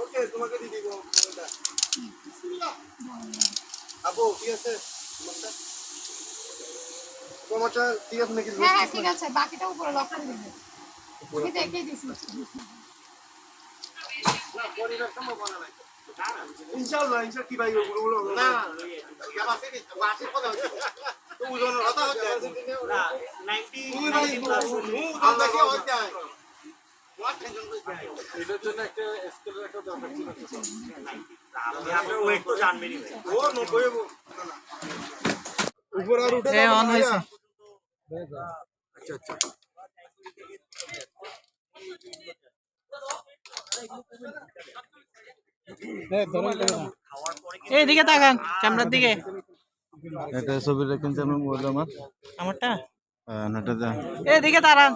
ওকে তোমাকে দিয়ে দিব আপু ঠিক আছে টমেটো ঠিক আছে নাকি? হ্যাঁ ঠিক আছে, বাকিটা উপরে লক করে দিবেন। আমি দেখেই দিছি। না পরিবার সম্ভাবনা নাই ইনশাআল্লাহ কি ভাই ওগুলো না ক্যাপাসিটি বাসে কথা হচ্ছে তো ওজনের কথা হচ্ছে না 90 তুমি ভাই আমরা কি হচ্ছে হোয়াট টেনশন করতে এটার জন্য একটা স্কেলের একটা দরকার ছিল আমি আপনি ওয়েট তো জানবেনই ও 90 উপর আর উঠে এ অন হইছে। আচ্ছা আচ্ছা এইদিকে তাকান, ক্যামেরার দিকে। এটা ছবিটা কিন্তু আমি বললাম আমারটা আমারটা এইদিকে তাকান।